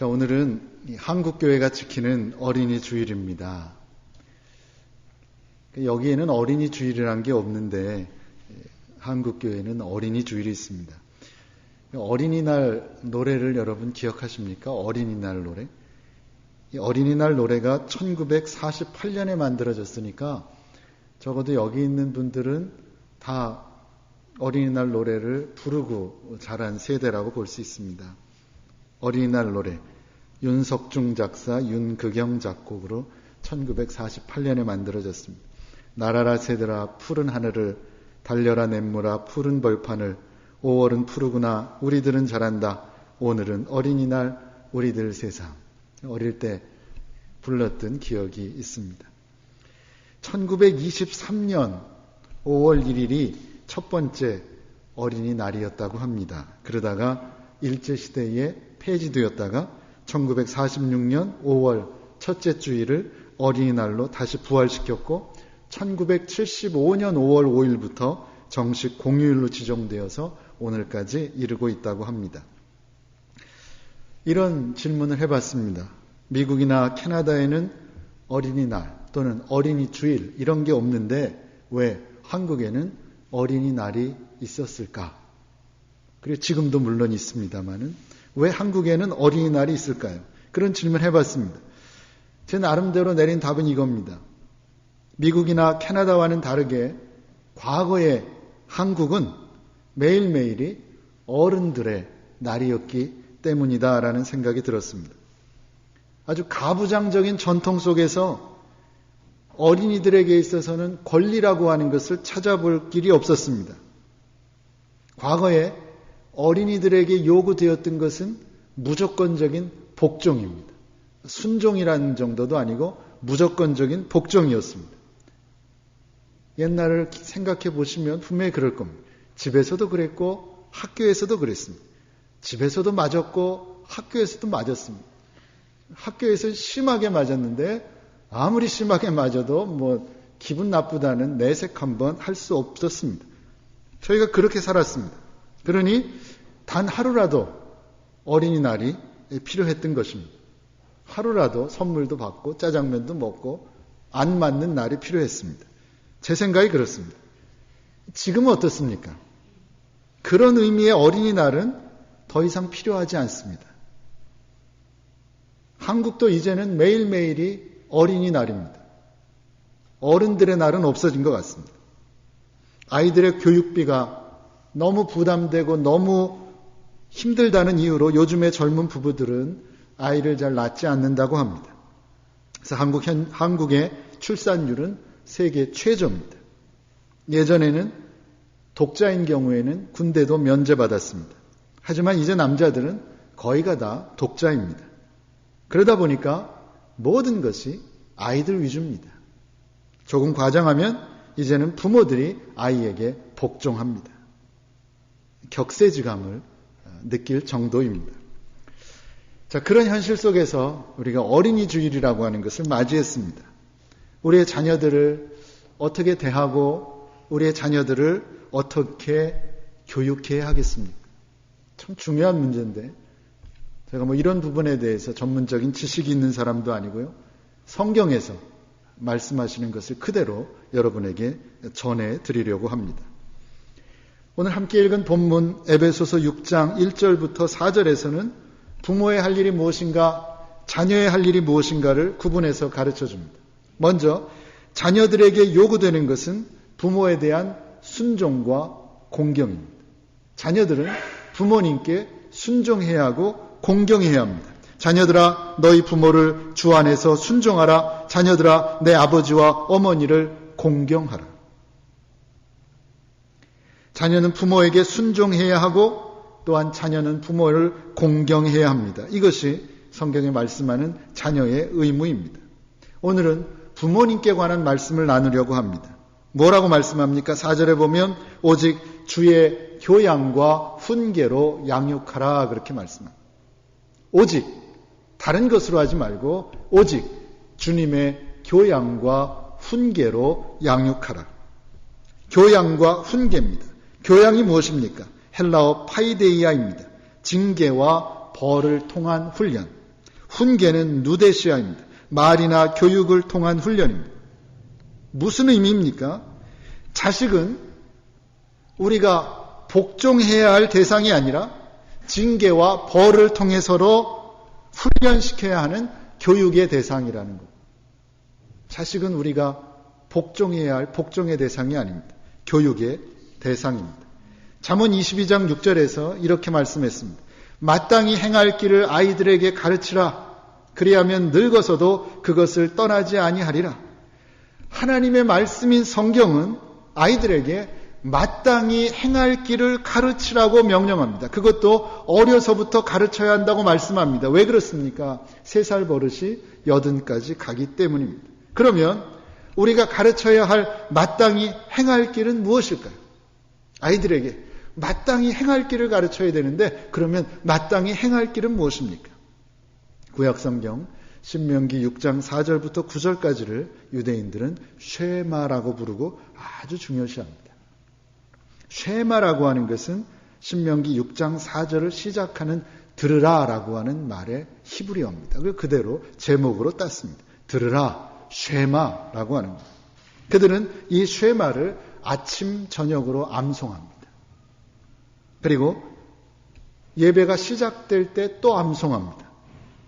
자, 오늘은 한국교회가 지키는 어린이 주일입니다. 여기에는 어린이 주일이란 게 없는데 한국교회는 어린이 주일이 있습니다. 어린이날 노래를 여러분 기억하십니까? 어린이날 노래. 이 어린이날 노래가 1948년에 만들어졌으니까 적어도 여기 있는 분들은 다 어린이날 노래를 부르고 자란 세대라고 볼 수 있습니다. 어린이날 노래, 윤석중 작사, 윤극영 작곡으로 1948년에 만들어졌습니다. 날아라 새들아 푸른 하늘을, 달려라 냇물아 푸른 벌판을, 5월은 푸르구나 우리들은 잘한다, 오늘은 어린이날 우리들 세상. 어릴 때 불렀던 기억이 있습니다. 1923년 5월 1일이 첫 번째 어린이날이었다고 합니다. 그러다가 일제시대에 폐지되었다가 1946년 5월 첫째 주일을 어린이날로 다시 부활시켰고 1975년 5월 5일부터 정식 공휴일로 지정되어서 오늘까지 이르고 있다고 합니다. 이런 질문을 해봤습니다. 미국이나 캐나다에는 어린이날 또는 어린이 주일 이런 게 없는데 왜 한국에는 어린이날이 있었을까? 그리고 지금도 물론 있습니다만은 왜 한국에는 어린이날이 있을까요? 그런 질문을 해봤습니다. 제 나름대로 내린 답은 이겁니다. 미국이나 캐나다와는 다르게 과거에 한국은 매일매일이 어른들의 날이었기 때문이다라는 생각이 들었습니다. 아주 가부장적인 전통 속에서 어린이들에게 있어서는 권리라고 하는 것을 찾아볼 길이 없었습니다. 과거에 어린이들에게 요구되었던 것은 무조건적인 복종입니다. 순종이라는 정도도 아니고 무조건적인 복종이었습니다. 옛날을 생각해 보시면 분명히 그럴 겁니다. 집에서도 그랬고 학교에서도 그랬습니다. 집에서도 맞았고 학교에서도 맞았습니다. 학교에서 심하게 맞았는데 아무리 심하게 맞아도 기분 나쁘다는 내색 한번 할 수 없었습니다. 저희가 그렇게 살았습니다. 그러니 단 하루라도 어린이날이 필요했던 것입니다. 하루라도 선물도 받고 짜장면도 먹고 안 맞는 날이 필요했습니다. 제 생각이 그렇습니다. 지금은 어떻습니까? 그런 의미의 어린이날은 더 이상 필요하지 않습니다. 한국도 이제는 매일매일이 어린이날입니다. 어른들의 날은 없어진 것 같습니다. 아이들의 교육비가 너무 부담되고 너무 힘들다는 이유로 요즘의 젊은 부부들은 아이를 잘 낳지 않는다고 합니다. 그래서 한국의 출산율은 세계 최저입니다. 예전에는 독자인 경우에는 군대도 면제받았습니다. 하지만 이제 남자들은 거의가 다 독자입니다. 그러다 보니까 모든 것이 아이들 위주입니다. 조금 과장하면 이제는 부모들이 아이에게 복종합니다. 격세지감을 느낄 정도입니다. 자, 그런 현실 속에서 우리가 어린이 주일이라고 하는 것을 맞이했습니다. 우리의 자녀들을 어떻게 대하고 우리의 자녀들을 어떻게 교육해야 하겠습니까? 참 중요한 문제인데 제가 이런 부분에 대해서 전문적인 지식이 있는 사람도 아니고요. 성경에서 말씀하시는 것을 그대로 여러분에게 전해드리려고 합니다. 오늘 함께 읽은 본문 에베소서 6장 1절부터 4절에서는 부모의 할 일이 무엇인가, 자녀의 할 일이 무엇인가를 구분해서 가르쳐 줍니다. 먼저 자녀들에게 요구되는 것은 부모에 대한 순종과 공경입니다. 자녀들은 부모님께 순종해야 하고 공경해야 합니다. 자녀들아 너희 부모를 주 안에서 순종하라. 자녀들아 내 아버지와 어머니를 공경하라. 자녀는 부모에게 순종해야 하고 또한 자녀는 부모를 공경해야 합니다. 이것이 성경에 말씀하는 자녀의 의무입니다. 오늘은 부모님께 관한 말씀을 나누려고 합니다. 뭐라고 말씀합니까? 4절에 보면 오직 주의 교양과 훈계로 양육하라 그렇게 말씀합니다. 오직 다른 것으로 하지 말고 오직 주님의 교양과 훈계로 양육하라. 교양과 훈계입니다. 교양이 무엇입니까? 헬라어 파이데이아입니다. 징계와 벌을 통한 훈련. 훈계는 누데시아입니다. 말이나 교육을 통한 훈련입니다. 무슨 의미입니까? 자식은 우리가 복종해야 할 대상이 아니라 징계와 벌을 통해서로 훈련시켜야 하는 교육의 대상이라는 것. 자식은 우리가 복종해야 할 복종의 대상이 아닙니다. 교육의 대상입니다. 잠언 22장 6절에서 이렇게 말씀했습니다. 마땅히 행할 길을 아이들에게 가르치라. 그리하면 늙어서도 그것을 떠나지 아니하리라. 하나님의 말씀인 성경은 아이들에게 마땅히 행할 길을 가르치라고 명령합니다. 그것도 어려서부터 가르쳐야 한다고 말씀합니다. 왜 그렇습니까? 3살 버릇이 80까지 가기 때문입니다. 그러면 우리가 가르쳐야 할 마땅히 행할 길은 무엇일까요? 아이들에게 마땅히 행할 길을 가르쳐야 되는데 그러면 마땅히 행할 길은 무엇입니까? 구약성경 신명기 6장 4절부터 9절까지를 유대인들은 쉐마라고 부르고 아주 중요시합니다. 쉐마라고 하는 것은 신명기 6장 4절을 시작하는 들으라라고 하는 말의 히브리어입니다. 그걸 그대로 제목으로 땄습니다. 들으라, 쉐마라고 하는 거예요. 그들은 이 쉐마를 아침, 저녁으로 암송합니다. 그리고 예배가 시작될 때 또 암송합니다.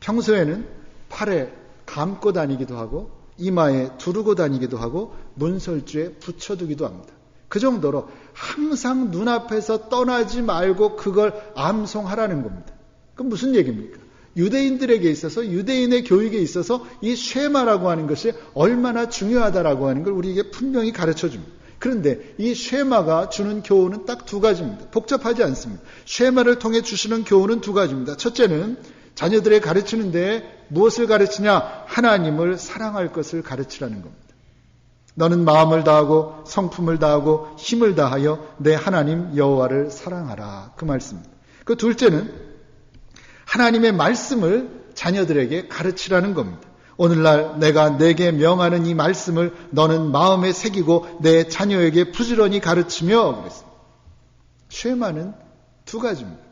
평소에는 팔에 감고 다니기도 하고 이마에 두르고 다니기도 하고 문설주에 붙여두기도 합니다. 그 정도로 항상 눈앞에서 떠나지 말고 그걸 암송하라는 겁니다. 그럼 무슨 얘기입니까? 유대인들에게 있어서 유대인의 교육에 있어서 이 쉐마라고 하는 것이 얼마나 중요하다라고 하는 걸 우리에게 분명히 가르쳐줍니다. 그런데 이 쉐마가 주는 교훈은 딱 2가지입니다. 복잡하지 않습니다. 쉐마를 통해 주시는 교훈은 2가지입니다. 첫째는 자녀들의 가르치는데 무엇을 가르치냐? 하나님을 사랑할 것을 가르치라는 겁니다. 너는 마음을 다하고 성품을 다하고 힘을 다하여 내 하나님 여호와를 사랑하라. 그 말씀입니다. 그 둘째는 하나님의 말씀을 자녀들에게 가르치라는 겁니다. 오늘날 내가 내게 명하는 이 말씀을 너는 마음에 새기고 내 자녀에게 부지런히 가르치며 그랬습니다. 쉐마는 2가지입니다.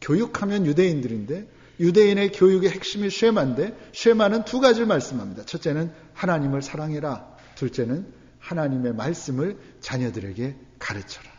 교육하면 유대인들인데 유대인의 교육의 핵심이 쉐마인데 쉐마는 2가지를 말씀합니다. 첫째는 하나님을 사랑해라. 둘째는 하나님의 말씀을 자녀들에게 가르쳐라.